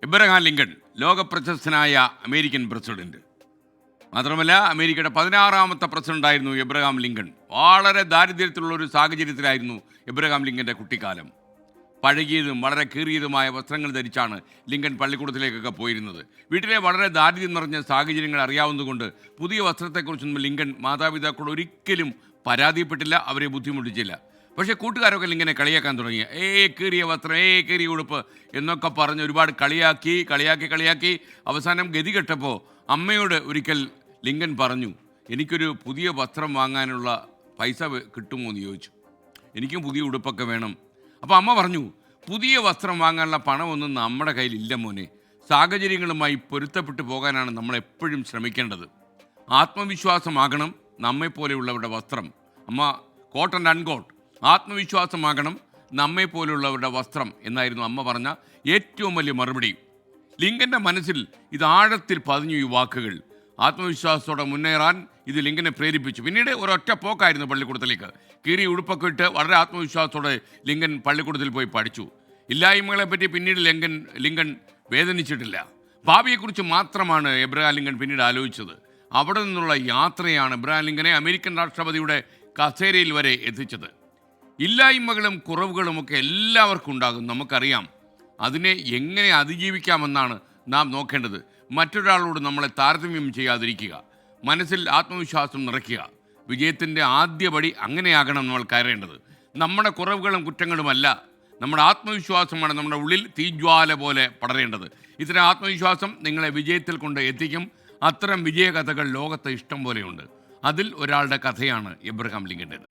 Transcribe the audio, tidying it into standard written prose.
Abraham Lincoln ലോകപ്രശസ്തനായ American president. മാത്രമല്ല അമേരിക്കയുടെ 16ാമത്തെ പ്രസിഡന്റായിരുന്നു എബ്രഹാം ലിങ്കൺ. വളരെ ദാരിദ്ര്യത്തിലുള്ള ഒരു സാഹചര്യത്തിലായിരുന്നു എബ്രഹാം ലിങ്കൻ്റെ കുട്ടിക്കാലം. പഴകിയതും വളരെ കീറിയതുമായ വസ്ത്രങ്ങൾ ധരിച്ചാണ് ലിങ്കൺ പള്ളിക്കൂടത്തിലേക്കൊക്കെ പോയിരുന്നത്. വീട്ടിലെ വളരെ ദാരിദ്ര്യം നിറഞ്ഞ സാഹചര്യങ്ങൾ അറിയാവുന്നതുകൊണ്ട് പുതിയ വസ്ത്രത്തെക്കുറിച്ചൊന്നും ലിങ്കൺ മാതാപിതാക്കളോട് ഒരിക്കലും പരാതിപ്പെട്ടില്ല, അവരെ ബുദ്ധിമുട്ടിച്ചില്ല. പക്ഷേ കൂട്ടുകാരൊക്കെ ലിങ്കനെ കളിയാക്കാൻ തുടങ്ങി. കീറിയ വസ്ത്രം, കീറിയ ഉടുപ്പ് എന്നൊക്കെ പറഞ്ഞ് ഒരുപാട് കളിയാക്കി അവസാനം ഗതി കെട്ടപ്പോൾ അമ്മയോട് ഒരിക്കൽ ലിങ്കൻ പറഞ്ഞു, എനിക്കൊരു പുതിയ വസ്ത്രം വാങ്ങാനുള്ള പൈസ കിട്ടുമോ എന്ന് ചോദിച്ചു. എനിക്കും പുതിയ ഉടുപ്പൊക്കെ വേണം. അപ്പോൾ അമ്മ പറഞ്ഞു, പുതിയ വസ്ത്രം വാങ്ങാനുള്ള പണമൊന്നും നമ്മുടെ കയ്യിലില്ല മോനെ. സാഹചര്യങ്ങളുമായി പൊരുത്തപ്പെട്ടു പോകാനാണ് നമ്മളെപ്പോഴും ശ്രമിക്കേണ്ടത്. ആത്മവിശ്വാസമാകണം നമ്മെപ്പോലെയുള്ളവരുടെ വസ്ത്രം. അമ്മ കോട്ട് ആൻഡ് അൺകോട്ട്, ആത്മവിശ്വാസമാകണം നമ്മെപ്പോലുള്ളവരുടെ വസ്ത്രം എന്നായിരുന്നു അമ്മ പറഞ്ഞ ഏറ്റവും വലിയ മറുപടി. ലിങ്കൻ്റെ മനസ്സിൽ ഇത് ആഴത്തിൽ പതിഞ്ഞു ഈ വാക്കുകൾ. ആത്മവിശ്വാസത്തോടെ മുന്നേറാൻ ഇത് ലിങ്കനെ പ്രേരിപ്പിച്ചു. പിന്നീട് ഒരൊറ്റ പോക്കായിരുന്നു പള്ളിക്കൂടത്തിലേക്ക്. കീറി ഉടുപ്പൊക്കെ ഇട്ട് വളരെ ആത്മവിശ്വാസത്തോടെ ലിങ്കൻ പള്ളിക്കൂടത്തിൽ പോയി പഠിച്ചു. ഇല്ലായ്മകളെപ്പറ്റി പിന്നീട് ലിങ്കൺ വേദനിച്ചിട്ടില്ല. ഭാവിയെക്കുറിച്ച് മാത്രമാണ് എബ്രഹാം ലിങ്കൺ പിന്നീട് ആലോചിച്ചത്. അവിടെ നിന്നുള്ള യാത്രയാണ് എബ്രഹാം ലിങ്കനെ അമേരിക്കൻ രാഷ്ട്രപതിയുടെ കസേരയിൽ വരെ എത്തിച്ചത്. ഇല്ലായ്മകളും കുറവുകളുമൊക്കെ എല്ലാവർക്കും ഉണ്ടാകും, നമുക്കറിയാം. അതിനെ എങ്ങനെ അതിജീവിക്കാമെന്നാണ് നാം നോക്കേണ്ടത്. മറ്റൊരാളോട് നമ്മളെ താരതമ്യം ചെയ്യാതിരിക്കുക, മനസ്സിൽ ആത്മവിശ്വാസം നിറയ്ക്കുക. വിജയത്തിൻ്റെ ആദ്യപടി അങ്ങനെയാകണം നമ്മൾ കയറേണ്ടത്. നമ്മുടെ കുറവുകളും കുറ്റങ്ങളുമല്ല, നമ്മുടെ ആത്മവിശ്വാസമാണ് നമ്മുടെ ഉള്ളിൽ തീജ്വാല പോലെ പടരേണ്ടത്. ഇത്തരം ആത്മവിശ്വാസം നിങ്ങളെ വിജയത്തിൽ കൊണ്ട് എത്തിക്കും. അത്തരം വിജയകഥകൾ ലോകത്ത് ഇഷ്ടം പോലെയുണ്ട്. അതിൽ ഒരാളുടെ കഥയാണ് എബ്രഹാം ലിങ്കൻ്റേത്.